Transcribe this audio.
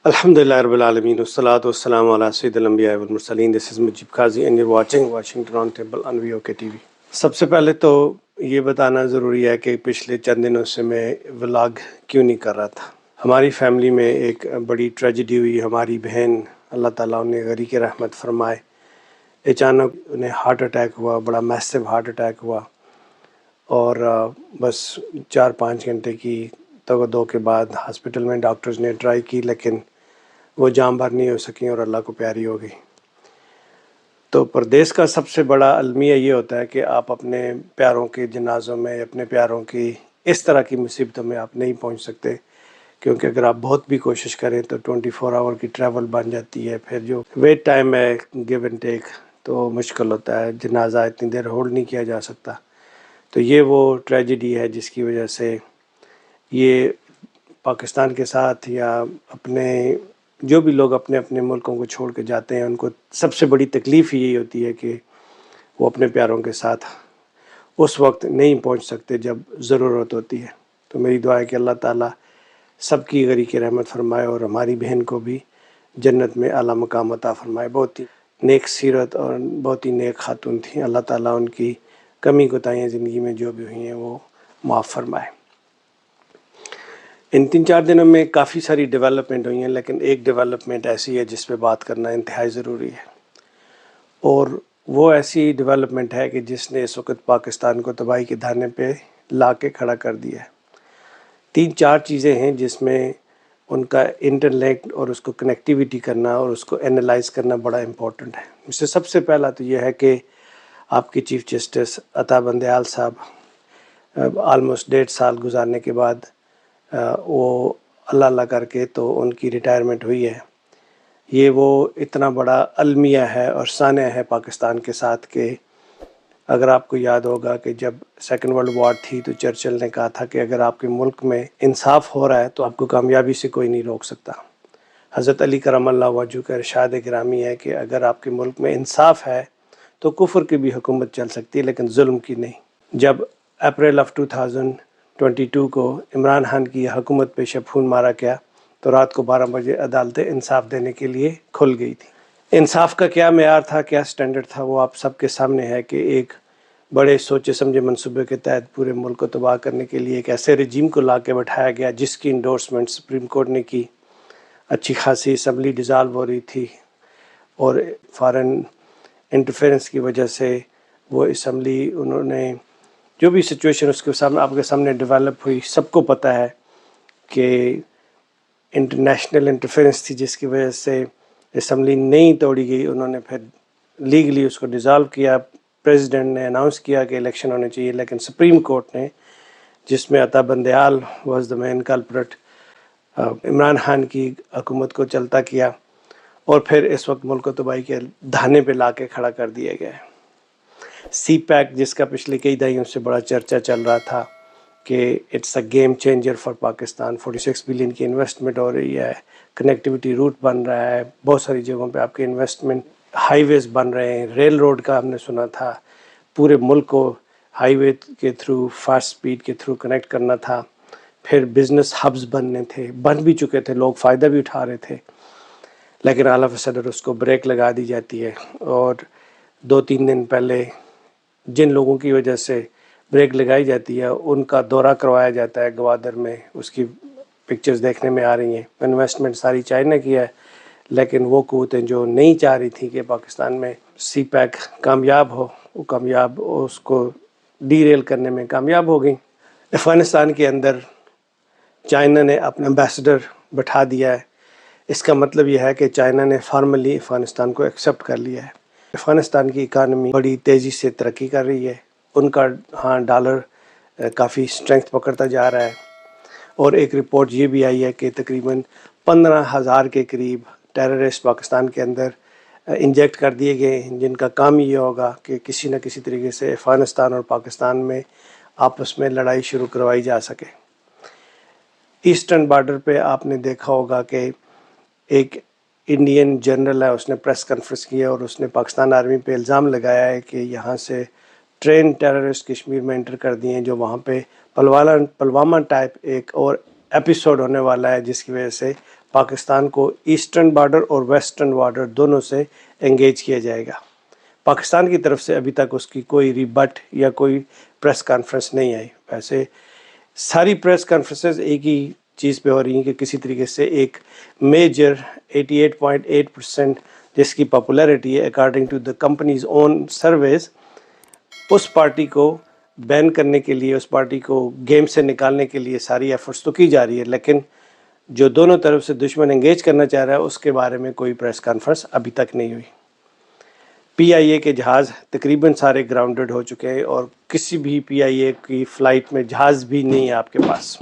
Alhamdulillah Rabbil Alameen, wassalatu wassalamu ala Sayyidil Anbiya wal Mursaleen. This is Mujib Qazi and you're watching Washington Roundtable on VOK TV. सबसे पहले तो ये बताना ज़रूरी है कि पिछले चंद दिनों से मैं व्लॉग क्यों नहीं कर रहा था। हमारी फैमिली में एक बड़ी ट्रेजेडी हुई। हमारी बहन, अल्लाह ताला उन्हें गरीक़ रहमत फरमाए, अचानक उन्हें हार्ट अटैक हुआ, बड़ा मैसिव हार्ट अटैक हुआ और बस 4-5 घंटे की तगदो के बाद हॉस्पिटल में डॉक्टर्स ने ट्राई की, लेकिन वो जान भर नहीं हो सकी और अल्लाह को प्यारी हो गई। तो परदेश का सबसे बड़ा अलमिया ये होता है कि आप अपने प्यारों के जनाज़ों में, अपने प्यारों की इस तरह की मुसीबतों में आप नहीं पहुंच सकते, क्योंकि अगर आप बहुत भी कोशिश करें तो 24 आवर की ट्रैवल बन जाती है। फिर जो वेट टाइम है, गिव एंड टेक, तो मुश्किल होता है। जनाजा इतनी देर होल्ड नहीं किया जा सकता। तो ये वो ट्रेजेडी है जिसकी वजह से ये पाकिस्तान के साथ या अपने जो भी लोग अपने अपने मुल्कों को छोड़ के जाते हैं, उनको सबसे बड़ी तकलीफ़ यही होती है कि वो अपने प्यारों के साथ उस वक्त नहीं पहुंच सकते जब ज़रूरत होती है। तो मेरी दुआ है कि अल्लाह ताला सबकी गरीक़ रहमत फरमाए और हमारी बहन को भी जन्नत में आला मकाम अता फरमाए। बहुत ही नेक सीरत और बहुत ही नेक खातून थी। अल्लाह ताला उनकी कमी कोताहियाँ ज़िंदगी में जो भी हुई हैं वो माफ़ फरमाए। इन 3-4 दिनों में काफ़ी सारी डेवलपमेंट हुई हैं, लेकिन एक डेवलपमेंट ऐसी है जिस पे बात करना इंतहाई ज़रूरी है, और वो ऐसी डेवलपमेंट है कि जिसने इस वक्त पाकिस्तान को तबाही के धाने पे ला के खड़ा कर दिया है। 3-4 चीज़ें हैं जिसमें उनका इंटरनेट और उसको कनेक्टिविटी करना और उसको एनालाइज करना बड़ा इम्पोर्टेंट है। इससे सबसे पहला तो यह है कि आपके चीफ जस्टिस अता बंदयाल साहब ऑलमोस्ट 1.5 साल गुजारने के बाद वो अल्लाह अल्लाह करके तो उनकी रिटायरमेंट हुई है। ये वो इतना बड़ा अलमिया है और सानिया है पाकिस्तान के साथ कि अगर आपको याद होगा कि जब सेकंड वर्ल्ड वॉर थी तो चर्चिल ने कहा था कि अगर आपके मुल्क में इंसाफ हो रहा है तो आपको कामयाबी से कोई नहीं रोक सकता। हज़रत अली करमल्लाहु वजहू का इरशाद गिरामी है कि अगर आपके मुल्क में इंसाफ है तो कुफ्र की भी हुकूमत चल सकती है, लेकिन जुल्म की नहीं। जब अप्रैल ऑफ 2022 को इमरान खान की हुकूमत पे शबखून मारा गया तो रात को 12 बजे अदालतें इंसाफ देने के लिए खुल गई थी। इंसाफ का क्या मेयार था, क्या स्टैंडर्ड था, वो आप सबके सामने है कि एक बड़े सोचे समझे मंसूबे के तहत पूरे मुल्क को तबाह करने के लिए एक ऐसे रजीम को ला के बैठाया गया जिसकी इंडोर्समेंट सुप्रीम कोर्ट ने की। अच्छी खासी असम्बली डिज़ाल्व हो रही थी और फॉरेन इंटरफेरेंस की वजह से वो असम्बली, उन्होंने जो भी सिचुएशन उसके सामने आपके सामने डेवलप हुई, सबको पता है कि इंटरनेशनल इंटरफेरेंस थी जिसकी वजह से असम्बली नहीं तोड़ी गई। उन्होंने फिर लीगली उसको डिज़ाल्व किया। प्रेसिडेंट ने अनाउंस किया कि इलेक्शन होने चाहिए, लेकिन सुप्रीम कोर्ट ने, जिसमें अता Bandial was the main culprit, Imran Khan की हुकूमत को चलता किया और फिर इस वक्त मुल्क को तबाही के धाने पे ला के खड़ा कर दिया गया है। सी पैक, जिसका पिछले कई दहाइयों से बड़ा चर्चा चल रहा था कि it's a game changer for Pakistan, 46 billion की इन्वेस्टमेंट हो रही है, कनेक्टिविटी रूट बन रहा है, बहुत सारी जगहों पे आपके इन्वेस्टमेंट, हाईवेज बन रहे हैं, रेल रोड का हमने सुना था, पूरे मुल्क को हाईवे के थ्रू, फास्ट स्पीड के थ्रू कनेक्ट करना था, फिर बिजनेस हब्स बनने थे, बन भी चुके थे, लोग फ़ायदा भी उठा रहे थे, लेकिन ऑल ऑफ अ सडन उसको ब्रेक लगा दी जाती है। और 2-3 दिन पहले जिन लोगों की वजह से ब्रेक लगाई जाती है उनका दौरा करवाया जाता है गवादर में, उसकी पिक्चर्स देखने में आ रही हैं। इन्वेस्टमेंट सारी चाइना की है, लेकिन वो कुव्वतें जो नहीं चाह रही थी कि पाकिस्तान में सी पैक कामयाब हो, वो कामयाब उसको डीरेल करने में कामयाब हो गई। अफ़गानिस्तान के अंदर चाइना ने अपना एम्बेसडर बैठा दिया है। इसका मतलब यह है कि चाइना ने फॉर्मली अफ़गानिस्तान को एक्सेप्ट कर लिया है। अफ़गानिस्तान की इकानमी बड़ी तेज़ी से तरक्की कर रही है। उनका डॉलर काफ़ी स्ट्रेंथ पकड़ता जा रहा है और एक रिपोर्ट ये भी आई है कि तकरीबन 15,000 के करीब टेररिस्ट पाकिस्तान के अंदर इंजेक्ट कर दिए गए हैं, जिनका काम ये होगा कि किसी न किसी तरीके से अफ़गानिस्तान और पाकिस्तान में आपस में लड़ाई शुरू करवाई जा सके। ईस्टर्न बॉर्डर पे आपने देखा होगा कि एक इंडियन जनरल है, उसने प्रेस कॉन्फ्रेंस किया और उसने पाकिस्तान आर्मी पे इल्ज़ाम लगाया है कि यहाँ से ट्रेन टेररिस्ट कश्मीर में एंटर कर दिए हैं, जो वहाँ पे पुलवामा टाइप एक और एपिसोड होने वाला है, जिसकी वजह से پاکستان کو ایسٹرن بارڈر اور ویسٹرن بارڈر دونوں سے انگیج کیا جائے گا۔ پاکستان کی طرف سے ابھی تک اس کی کوئی ریبٹ یا کوئی پریس کانفرنس نہیں آئی۔ ویسے ساری پریس کانفرنسز ایک ہی چیز پہ ہو رہی ہیں کہ کسی طریقے سے ایک میجر 88.8% جس کی پاپولیرٹی ہے according to the companies own surveys, اس پارٹی کو بین کرنے کے لیے، اس پارٹی کو گیم سے نکالنے کے لیے ساری ایفرٹس تو کی جا رہی ہے، لیکن جو دونوں طرف سے دشمن انگیج کرنا چاہ رہا ہے اس کے بارے میں کوئی پریس کانفرنس ابھی تک نہیں ہوئی۔ پی آئی اے کے جہاز تقریباً سارے گراؤنڈڈ ہو چکے ہیں اور کسی بھی پی آئی اے کی فلائٹ میں جہاز بھی نہیں ہے آپ کے پاس۔